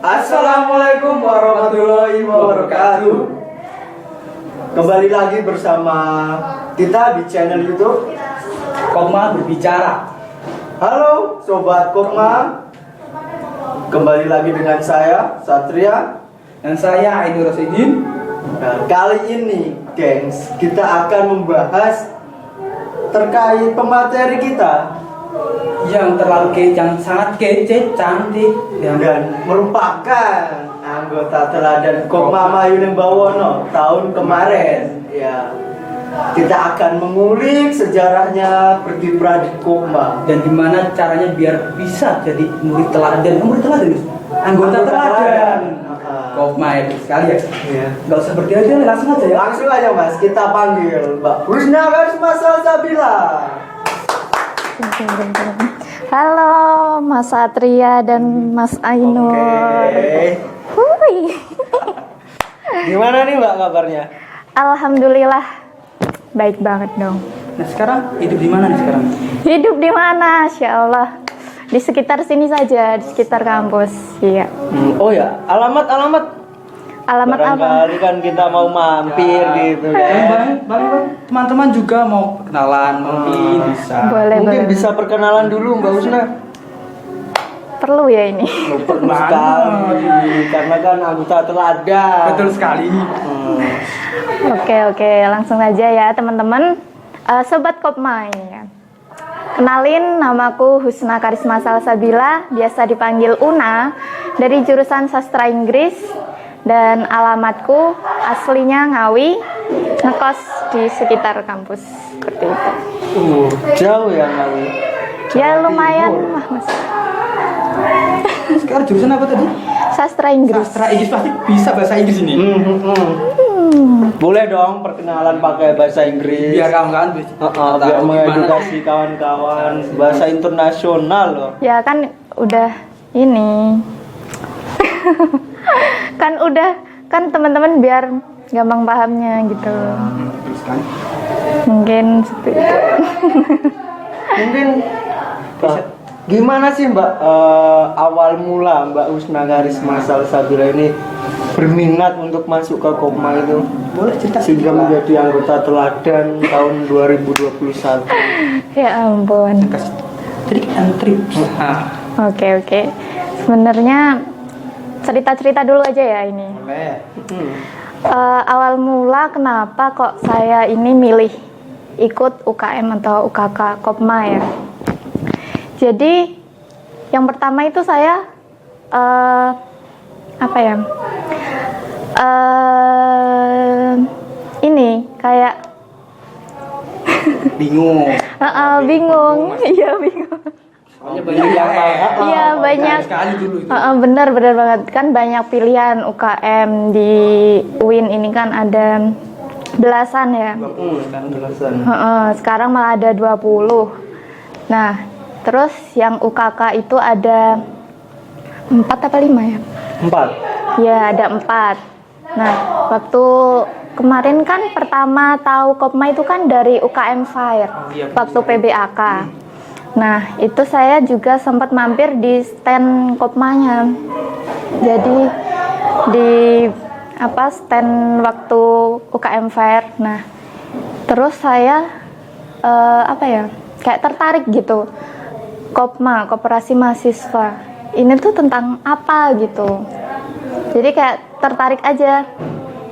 Assalamualaikum warahmatullahi wabarakatuh. Kembali lagi bersama kita di channel YouTube Kopma Berbicara. Halo Sobat Kopma. Kembali lagi dengan saya Satria Dan saya Ainur Rosidin. Nah, kali ini gengs, kita akan membahas terkait pemateri kita Yang terlalu yang sangat kece, cantik dan merupakan anggota teladan Kopma Mayuning Bawono tahun kemarin. Ya, kita akan mengulik sejarahnya berkiprah di Kopma dan gimana caranya biar bisa jadi murid teladan. Anggota teladan Kopma itu sekali ya. Iya. Gak usah berdiri aja, langsung aja ya. Langsung aja Mas, kita panggil Mbak Husna Karisma Salsabila. Halo Mas Satria dan Mas Ainur. Oke. Hui. Gimana nih Mbak kabarnya? Alhamdulillah baik banget dong. Nah sekarang hidup di mana nih sekarang? Hidup di mana? Insya Allah di sekitar sini saja, di sekitar kampus. Iya. Oh ya, alamat Alamat apa? barangkali kan kita mau mampir gitu kan. Bang, teman-teman juga mau kenalan, mungkin bisa. Boleh, Mungkin boleh. bisa perkenalan dulu Mbak Husna. Perlu ya ini. Perlu sekali, karena kan anggota teladan. Betul sekali. Oke, langsung aja ya teman-teman. Sobat Kopma ini kan. Kenalin, namaku Husna Karisma Salsabila, biasa dipanggil Una, dari jurusan Sastra Inggris. Dan alamatku aslinya Ngawi, ngekos di sekitar kampus seperti itu. Jauh ya Ngawi. Ya lumayan lah Mas. Sekarang jurusan apa tadi? Sastra Inggris. Sastra Inggris, pasti bisa bahasa Inggris ini. Boleh dong perkenalan pakai bahasa Inggris. Biar kawan-kawan biar mengedukasi kawan-kawan bahasa internasional loh. Ya kan udah ini. kan teman-teman biar gampang pahamnya gitu. Terus kan? Mungkin seperti itu. Mungkin gimana sih Mbak awal mula Mbak Husna Karisma Salsabila ini berminat untuk masuk ke Kopma itu? Boleh cerita Sehingga menjadi anggota teladan tahun 2021. Ya ampun. Jadi antri. Oke. Sebenarnya cerita dulu aja ya ini. Boleh. Awal mula kenapa kok saya ini milih ikut UKM atau UKK Kopma ya. Jadi yang pertama itu saya ini kayak Bingung. bingung. Iya bingung. Soalnya banyak yang Iya banyak. sekali dulu itu. Bener banget kan banyak pilihan UKM di UIN ini kan ada belasan ya. Sekarang Jelasan. Sekarang malah ada 20. Nah, terus yang UKK itu ada 4 apa 5 ya? 4. Ya, ada 4. Nah, waktu kemarin kan pertama tahu Kopma itu kan dari UKM Fire, waktu PBAK. Nah, itu saya juga sempat mampir di stand Kopmanya. Jadi di stand waktu UKM Fair. Nah, terus saya kayak tertarik gitu. Kopma, Koperasi Mahasiswa. Ini tuh tentang apa gitu. Jadi kayak tertarik aja.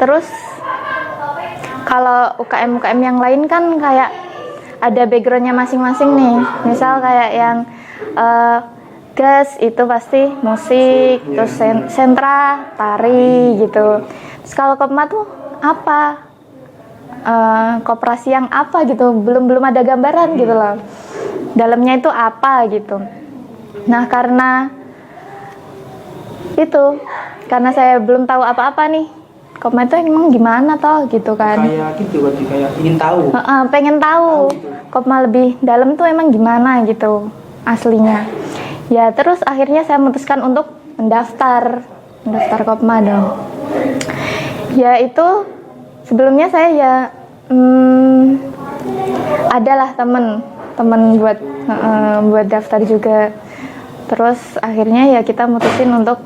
Terus kalau UKM yang lain kan kayak ada backgroundnya masing-masing nih. Misal kayak yang gas itu pasti musik, terus sentra tari gitu. Terus kalau Kopma tuh apa? Koperasi yang apa gitu? Belum ada gambaran gitu loh. Dalamnya itu apa gitu. Nah karena saya belum tahu apa-apa nih. Kopma itu emang gimana toh gitu kan? Kayak gitu berarti kayak ingin tahu. Pengen tahu Kopma lebih dalam tuh emang gimana gitu aslinya. Ya terus akhirnya saya memutuskan untuk mendaftar Kopma dong. Ya itu sebelumnya saya ya adalah temen buat daftar juga. Terus akhirnya ya kita mutusin untuk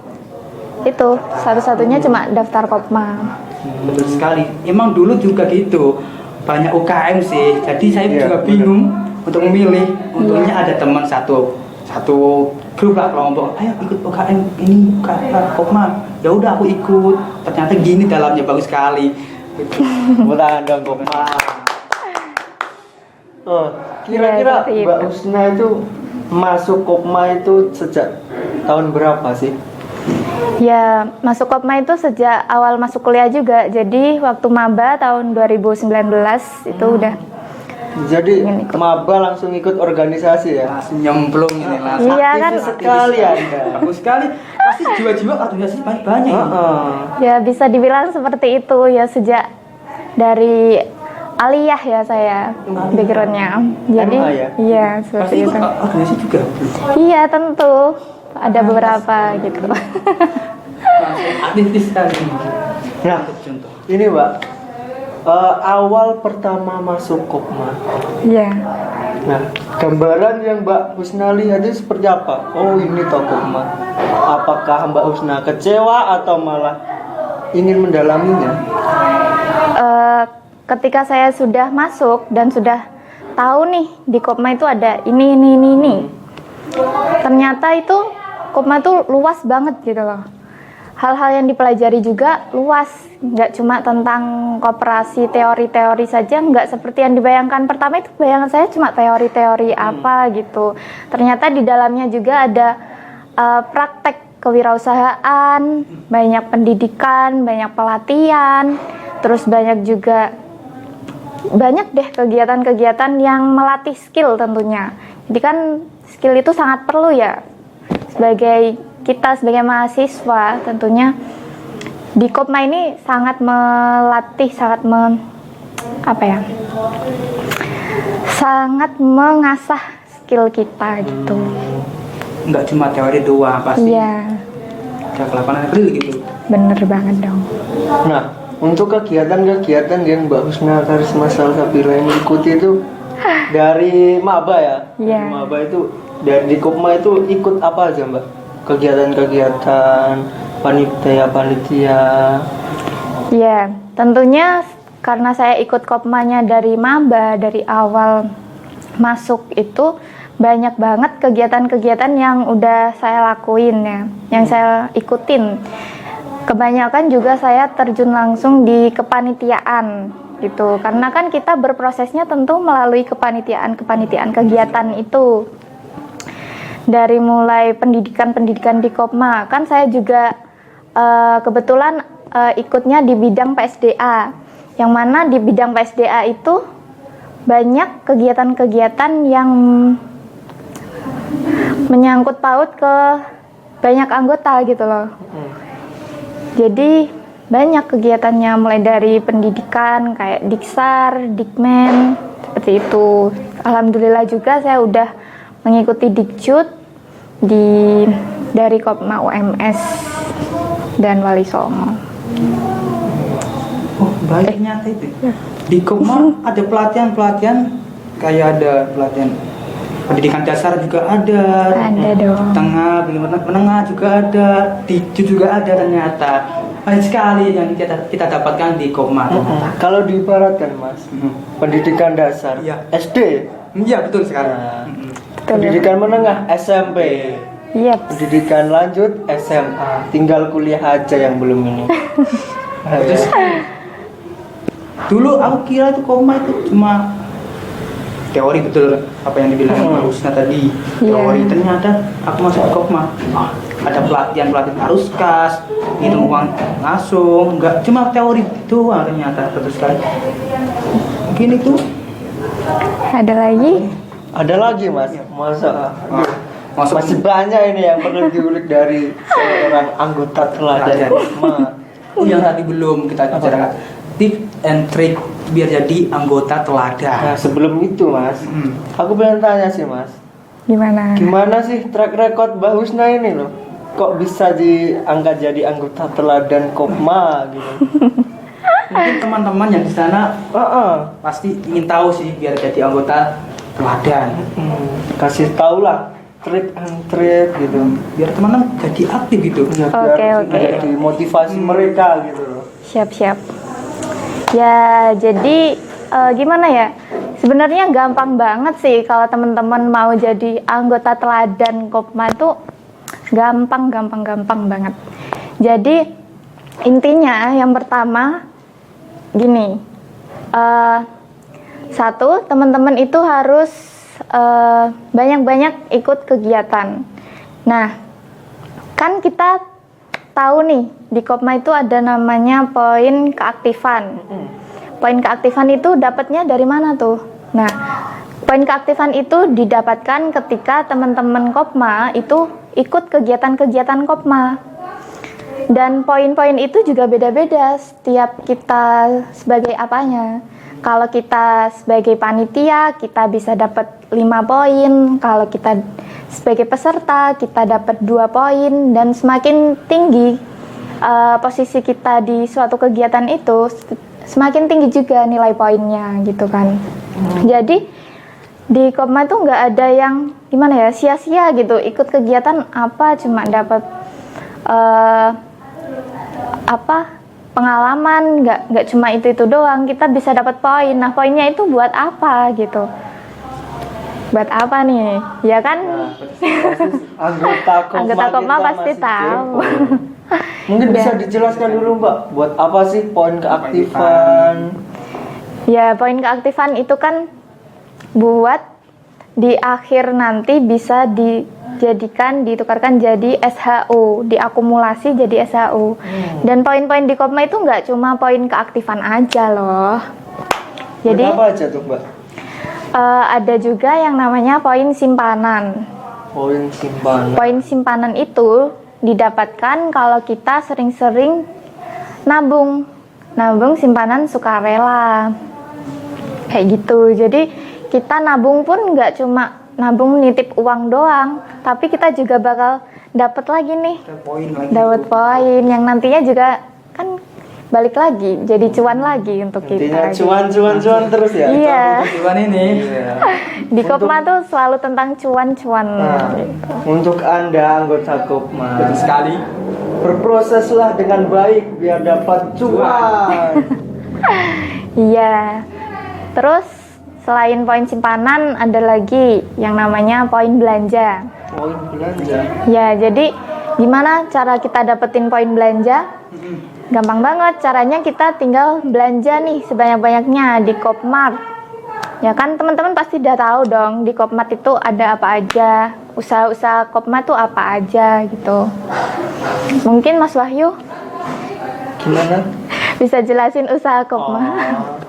itu satu-satunya cuma daftar Kopma. Betul sekali. Emang dulu juga gitu. Banyak UKM sih. Jadi saya Iya, juga bener. bingung untuk memilih. Untungnya ada teman satu grup lah kelompok. Ayo ikut UKM ini Kopma. Ya udah aku ikut. Ternyata gini dalamnya bagus sekali. Mudah dong Kopma. Oh, kira-kira Ya, seperti Mbak itu. Husna itu masuk Kopma itu sejak tahun berapa sih? Ya, masuk Kopma itu sejak awal masuk kuliah juga. Jadi waktu maba tahun 2019 itu udah. Jadi Ingin ikut. maba langsung ikut organisasi ya? Langsung nyemplung ini langsung. Iya kan? Aktivis sekali Anda. Bagus sekali. Pasti jiwa-jiwa organisasi banyak. Heeh. Ya bisa dibilang seperti itu ya sejak dari aliyah ya saya backgroundnya. Jadi MA ya? iya Pasti seperti ikut itu. organisasi juga. Iya tentu ada beberapa gitu. Langsung aktivis sekali. Nah, Contoh. ini Mbak, awal pertama masuk Kopma. Iya. Nah, gambaran yang Mbak Husna lihat itu seperti apa? Oh, ini toh Kopma. Apakah Mbak Husna kecewa atau malah ingin mendalaminya? Ketika saya sudah masuk dan sudah tahu nih di Kopma itu ada ini. Ternyata itu Kopma itu luas banget gitu loh. Hal-hal yang dipelajari juga luas, nggak cuma tentang koperasi teori-teori saja, nggak seperti yang dibayangkan. Pertama itu bayangan saya cuma teori-teori apa gitu. Ternyata di dalamnya juga ada praktek kewirausahaan, banyak pendidikan, banyak pelatihan, terus banyak deh kegiatan-kegiatan yang melatih skill tentunya. Jadi kan skill itu sangat perlu ya sebagai kita sebagai mahasiswa tentunya di Kopma ini sangat melatih, sangat mengasah skill kita gitu. Enggak cuma teori doang pasti. Iya, Ada kelapangan real gitu. bener banget dong. Nah, untuk kegiatan-kegiatan yang Mbak Husna Karisma Salsabila ini ikuti itu dari maba ya? Iya. Dari maba itu, dari di Kopma itu ikut apa aja Mbak? Kegiatan-kegiatan, panitia. Iya, tentunya karena saya ikut Kopmanya dari maba, dari awal masuk itu banyak banget kegiatan-kegiatan yang udah saya lakuin ya, yang saya ikutin. Kebanyakan juga saya terjun langsung di kepanitiaan gitu, karena kan kita berprosesnya tentu melalui kepanitiaan kegiatan itu. Dari mulai pendidikan di Kopma, kan saya juga kebetulan ikutnya di bidang PSDA, yang mana di bidang PSDA itu banyak kegiatan-kegiatan yang menyangkut paut ke banyak anggota gitu loh. Jadi banyak kegiatannya mulai dari pendidikan kayak Diksar, Dikmen, seperti itu. Alhamdulillah juga saya udah mengikuti Dikjud dari Kopma UMS dan Wali Songo. Oh, baik nyata itu. Di Kopma ada pelatihan kayak ada pelatihan pendidikan dasar juga ada. Ada dong. Tengah, menengah juga ada, Dikjud juga ada ternyata. Banyak sekali yang kita dapatkan di Kopma. Kalau diibaratkan Mas, pendidikan dasar, Iya. SD, Iya betul sekali. nah, Betul. pendidikan menengah SMP, Iya. pendidikan lanjut SMA, tinggal kuliah aja yang belum ini. Terus dulu aku kira itu Kopma itu cuma teori, betul apa yang dibilang Mbak Husna tadi, teori. Iya. Ternyata aku masuk ke Kopma, ada pelatihan arus kas, hitung uang langsung, nggak cuma teori doang ternyata. Betul sekali. Mungkin itu Ada lagi? Ada lagi Mas, masa Masuk masih banyak ini yang perlu diulik dari seorang anggota teladan Kopma. yang tadi belum kita bicarakan, tip and trick biar jadi anggota Nah, teladan. sebelum itu Mas, aku pengen tanya sih Mas, Gimana? gimana sih track record Mbak Husna ini loh? Kok bisa diangkat jadi anggota teladan Kopma gitu? Mungkin teman-teman yang di sana Heeh. pasti ingin tahu sih biar jadi anggota teladan. Kasih tau lah trick and treat gitu. Biar teman-teman jadi aktif gitu. Ya, Oke, biar oke. jadi motivasi mereka gitu loh. Siap. Ya, jadi gimana ya? Sebenarnya gampang banget sih kalau teman-teman mau jadi anggota teladan Kopma itu gampang banget. Jadi intinya yang pertama gini, satu, teman-teman itu harus banyak-banyak ikut kegiatan. Nah, kan kita tahu nih di Kopma itu ada namanya poin keaktifan. Poin keaktifan itu dapatnya dari mana tuh? Nah, poin keaktifan itu didapatkan ketika teman-teman Kopma itu ikut kegiatan-kegiatan Kopma. Dan poin-poin itu juga beda-beda setiap kita sebagai apanya. Kalau kita sebagai panitia, kita bisa dapat 5 poin. Kalau kita sebagai peserta, kita dapat 2 poin. Dan semakin tinggi posisi kita di suatu kegiatan itu, semakin tinggi juga nilai poinnya gitu kan. Jadi di Kopma tuh nggak ada yang gimana ya, sia-sia gitu ikut kegiatan apa cuma dapat pengalaman, nggak cuma itu doang, kita bisa dapat poin. Nah, poinnya itu buat apa gitu, buat apa nih ya kan? Anggota Kopma pasti tahu. Mungkin bisa dijelaskan dulu Mbak, buat apa sih poin keaktifan? Ya, poin keaktifan itu kan buat di akhir nanti bisa ditukarkan jadi SHU, diakumulasi jadi SHU. Dan poin-poin di Kopma itu nggak cuma poin keaktifan aja loh. Jadi apa aja tuh Mbak? ada juga yang namanya poin simpanan. Poin simpanan itu didapatkan kalau kita sering-sering nabung simpanan sukarela kayak gitu. Jadi kita nabung pun nggak cuma nabung nitip uang doang, tapi kita juga bakal dapat lagi nih, dapat poin yang nantinya juga kan balik lagi jadi cuan lagi untuk Intinya kita. cuan terus ya. Iya. Cuan ini. Di Kopma tuh selalu tentang cuan-cuan. Nah, untuk Anda anggota Kopma, Betul sekali. berproseslah dengan baik biar dapat cuan. Iya. Terus selain poin simpanan ada lagi yang namanya poin belanja. Poin belanja. Ya, jadi gimana cara kita dapetin poin belanja? Gampang banget, caranya kita tinggal belanja nih sebanyak-banyaknya di Kopmart. Ya kan teman-teman pasti udah tahu dong di Kopmart itu ada apa aja, usaha-usaha Kopmart tuh apa aja gitu. Mungkin Mas Wahyu Gimana? bisa jelasin usaha Kopmart.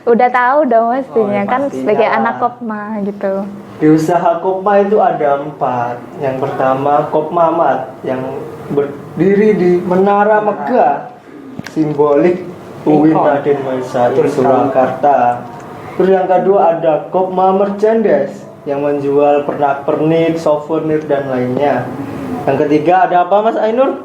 Udah tahu dong pastinya kan pastinya. sebagai anak Kopma gitu. Di usaha Kopma itu ada 4. Yang pertama Kopmamat yang berdiri di Menara Megah, simbolik UIN Raden Maisa Surakarta. Terus yang kedua ada Kopma Merchandise yang menjual pernak-pernik, souvenir dan lainnya. Yang ketiga ada apa Mas Ainur?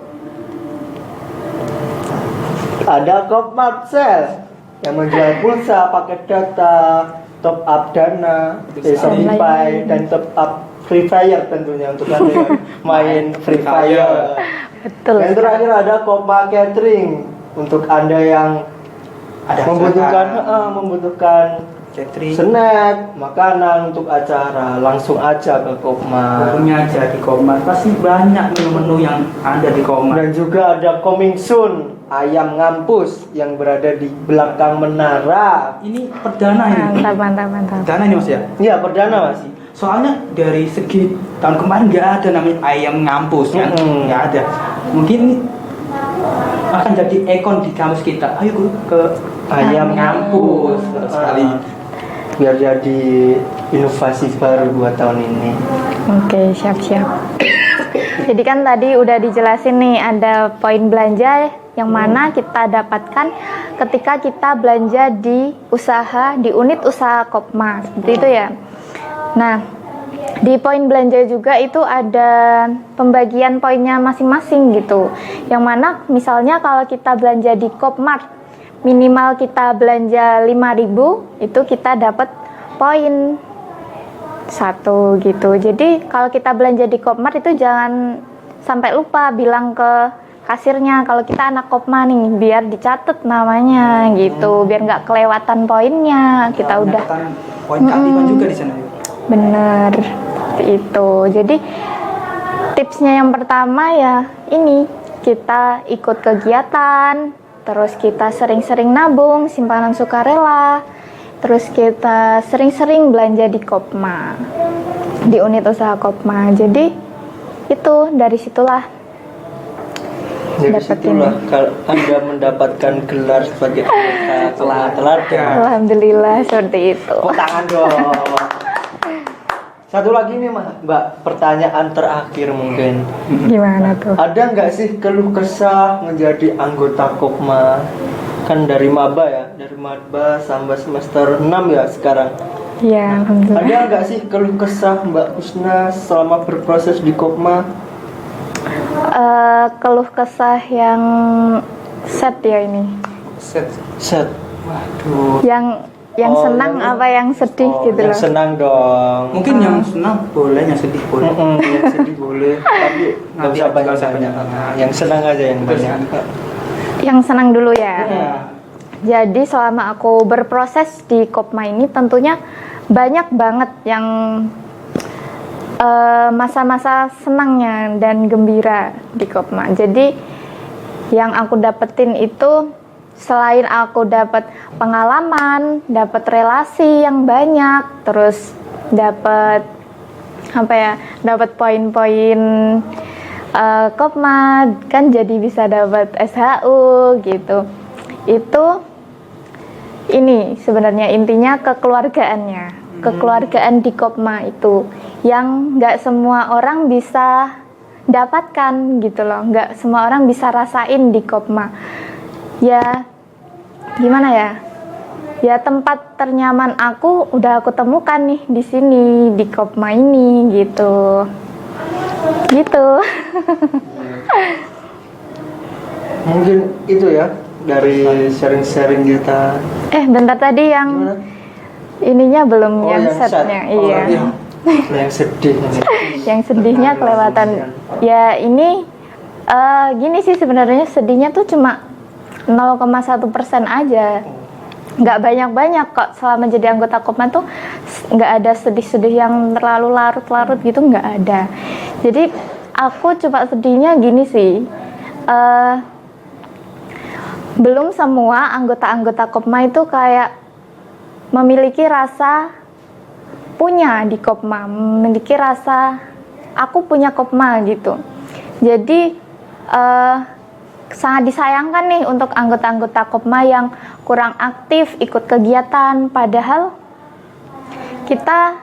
Ada Kopma Sale yang menjual pulsa, paket data, top up dana, Shopify dan top up Free Fire tentunya untuk Anda yang main Free Fire. Betul. Yang terakhir ada Kopma Catering untuk Anda yang Ada membutuhkan catering. snack, makanan untuk acara, langsung aja ke Kopma. Pokoknya aja di Kopma pasti banyak menu-menu yang ada di Kopma. Dan juga ada coming soon ayam ngampus yang berada di belakang menara. Ini perdana ini. Mantap. Perdana ini Mas ya. Iya, perdana Mas. Soalnya dari segi tahun kemarin nggak ada namanya ayam ngampus kan, nggak ada. Mungkin ini akan jadi ikon di kampus kita. Ayo ke ayam ngampus terus sekali. Biar jadi inovasi baru buat tahun ini. Oke, siap-siap. Jadi kan tadi udah dijelasin nih ada poin belanja yang mana kita dapatkan ketika kita belanja di usaha, di unit usaha Kopma, seperti itu ya. Nah, di poin belanja juga itu ada pembagian poinnya masing-masing gitu. Yang mana misalnya kalau kita belanja di Kopmart, minimal kita belanja 5.000, itu kita dapat poin satu gitu. Jadi kalau kita belanja di Kopmart itu jangan sampai lupa bilang ke kasirnya kalau kita anak Kopma nih, biar dicatat namanya gitu, biar nggak kelewatan poinnya. Kita udah poin keaktifan juga di sana. bener seperti itu. Jadi tipsnya yang pertama ya ini, kita ikut kegiatan, terus kita sering-sering nabung simpanan sukarela, terus kita sering-sering belanja di Kopma, di unit usaha Kopma. Jadi itu dari situlah Dari dapetin. situlah kalau Anda mendapatkan gelar sebagai anggota teladan. Alhamdulillah seperti itu. Tepuk tangan dong. Satu lagi nih Mbak, pertanyaan terakhir mungkin. Gimana tuh? Ada nggak sih keluh kesah menjadi anggota Kopma? Kan dari maba ya, dari maba sampai semester 6 ya sekarang. Ya, alhamdulillah. Ada nggak sih keluh kesah Mbak Husna selama berproses di Kopma? Keluh kesah yang set ya ini. Set. Waduh. Yang Oh, senang yang- apa yang sedih gitu yang loh. senang dong. Mungkin yang senang boleh, yang sedih boleh. Yang sedih boleh, tapi nggak Nanti usah aja, nggak usah banyak. banyak. Yang senang aja yang Betul, banyak. Yang senang dulu ya. Ya. Jadi selama aku berproses di Kopma ini tentunya banyak banget yang masa-masa senangnya dan gembira di Kopma. Jadi yang aku dapetin itu selain aku dapat pengalaman, dapat relasi yang banyak, terus dapat apa ya, dapat poin-poin Kopma, kan jadi bisa dapat SHU gitu. Itu ini sebenarnya intinya kekeluargaan di Kopma itu yang nggak semua orang bisa dapatkan gitu loh, nggak semua orang bisa rasain di Kopma. Ya gimana ya, ya tempat ternyaman aku udah aku temukan nih di sini di Kopma ini gitu. Mungkin itu ya dari sharing-sharing kita. Bentar tadi yang Gimana? ininya belum, Oh, yang set. setnya. Oh, Iya. yang sedih ini. Yang sedihnya kelewatan. Ya ini gini sih sebenarnya, sedihnya tuh cuma 0,1% aja, nggak banyak-banyak kok. Selama jadi anggota Kopma tuh nggak ada sedih-sedih yang terlalu larut-larut gitu, nggak ada. Jadi aku cuma sedihnya gini sih, belum semua anggota-anggota Kopma itu kayak memiliki rasa punya di Kopma, memiliki rasa aku punya Kopma gitu. Jadi sangat disayangkan nih untuk anggota-anggota Kopma yang kurang aktif ikut kegiatan, padahal kita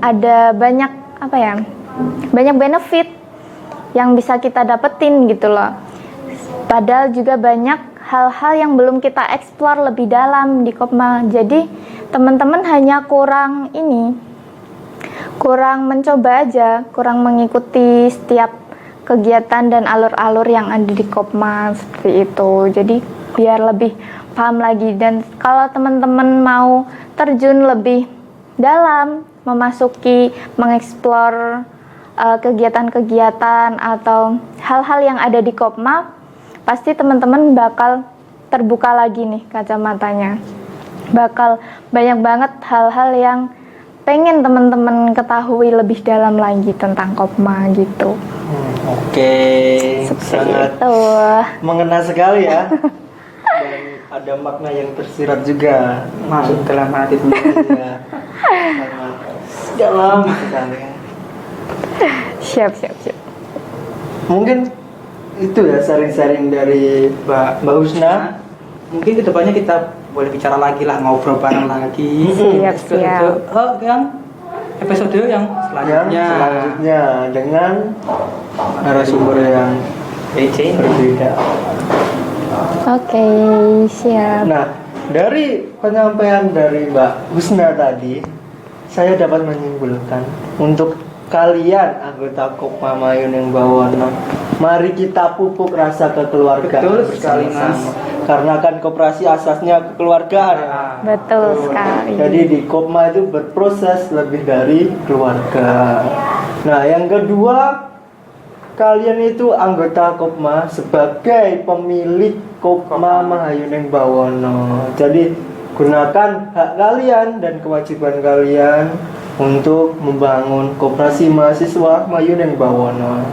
ada banyak apa ya, banyak benefit yang bisa kita dapetin gitu loh. Padahal juga banyak hal-hal yang belum kita eksplor lebih dalam di Kopma. Jadi teman-teman hanya kurang mencoba aja, kurang mengikuti setiap kegiatan dan alur-alur yang ada di Kopma seperti itu. Jadi biar lebih paham lagi, dan kalau teman-teman mau terjun lebih dalam, memasuki, mengeksplor kegiatan-kegiatan atau hal-hal yang ada di Kopma, pasti teman-teman bakal terbuka lagi nih kacamatanya. Bakal banyak banget hal-hal yang pengen teman-teman ketahui lebih dalam lagi tentang Kopma gitu. Oke, sangat Itu. mengena sekali ya. Dan ada makna yang tersirat juga. Masuk dalam hati teman-teman. Iya. Sangat dalam sekali. Siap. Mungkin itu ya sharing-sharing dari Mbak Husna. Mungkin kedepannya kita boleh bicara lagi lah, ngobrol bareng lagi. Siap. Yang episode yang Yang selanjutnya. selanjutnya dengan narasumber yang BC. berbeda. Oke, siap. Nah, dari penyampaian dari Mbak Husna tadi, saya dapat menyimpulkan untuk kalian anggota Kopma Mayun yang Bawono, mari kita pupuk rasa kekeluargaan Betul sekali, Mas. bersama-sama. karena kan koperasi asasnya kekeluargaan. Betul sekali. Jadi di Kopma itu berproses lebih dari keluarga. Nah, yang kedua, kalian itu anggota Kopma sebagai pemilik Kopma Mahayuning Bawono. Jadi gunakan hak kalian dan kewajiban kalian untuk membangun koperasi mahasiswa Mahayuning Bawono.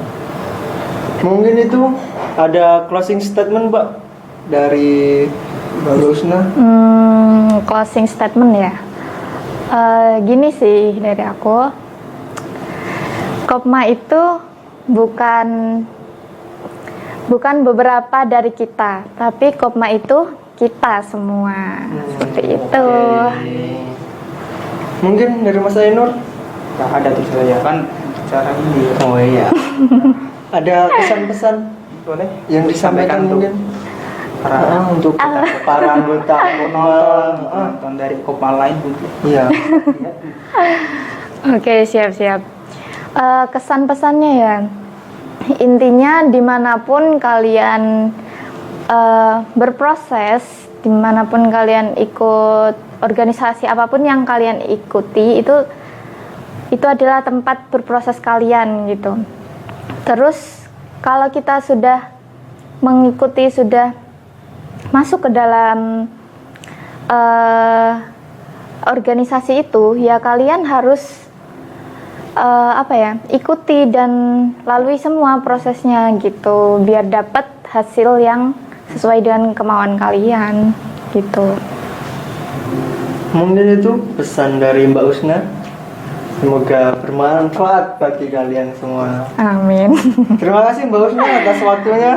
Mungkin itu ada closing statement, Mbak, dari Mbak Rusna. Closing statement ya. Gini sih dari aku, Kopma itu bukan beberapa dari kita, tapi Kopma itu kita semua. Seperti itu. Mungkin dari Mas Ainur. Gak ada tuh saya kan cara ini. Oh iya. Ada pesan-pesan Boleh yang disampaikan untuk mungkin untuk para para anggota penonton dari Kopma lain mungkin. Iya. Oke, siap-siap. Kesan pesannya ya, intinya dimanapun kalian berproses, dimanapun kalian ikut organisasi apapun yang kalian ikuti, itu adalah tempat berproses kalian gitu. Terus kalau kita sudah mengikuti, sudah masuk ke dalam organisasi itu, ya kalian harus ikuti dan lalui semua prosesnya gitu, biar dapat hasil yang sesuai dengan kemauan kalian gitu. Mungkin itu pesan dari Mbak Usna. Semoga bermanfaat bagi kalian semua. Amin. Terima kasih Mbak Usna atas waktunya.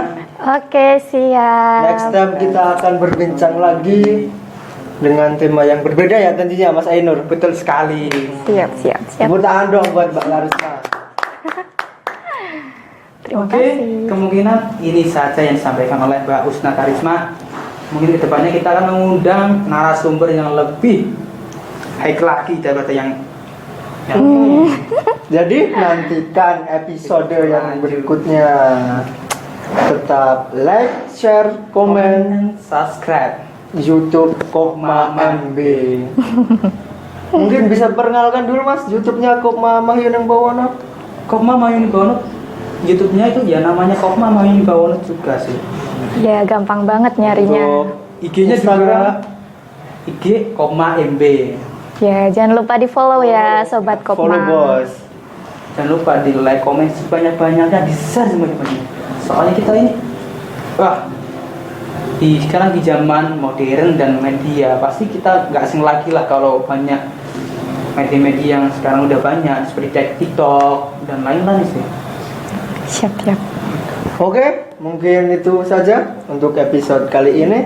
Oke, siap. Next time kita akan berbincang lagi dengan tema yang berbeda ya tentunya, Mas Ainur. Betul sekali. Siap. Tepuk tangan dong buat Mbak Larisma. Terima Oke, kasih. kemungkinan ini saja yang disampaikan oleh Mbak Usna Karisma. Mungkin kedepannya kita akan mengundang narasumber yang lebih high lagi daripada yang Jadi nantikan episode yang berikutnya. Tetap like, share, komen subscribe YouTube Kopma MB. Mungkin bisa perkenalkan dulu Mas YouTube-nya Kopma Mahayuning Bawono. Kopma Mahayuning Bawono. YouTube-nya itu ya namanya Kopma Mahayuning Bawono juga sih. Ya, gampang banget nyarinya. Untuk IG-nya juga IG Kopma MB. Ya, jangan lupa di-follow ya Sobat Kopma. follow bos. Jangan lupa di like, komen sebanyak-banyaknya, di-share sebanyak-banyaknya. Soalnya kita ini sekarang di zaman modern dan media, pasti kita nggak asing lagi lah kalau banyak media-media yang sekarang udah banyak seperti TikTok dan lain-lain sih. Siap. Oke, mungkin itu saja untuk episode kali ini.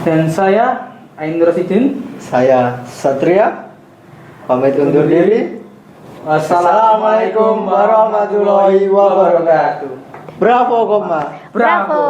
Dan saya Ainur Rasidin, Saya Satria, pamit undur diri. Wassalamualaikum warahmatullahi wabarakatuh. Bravo Kopma. Bravo.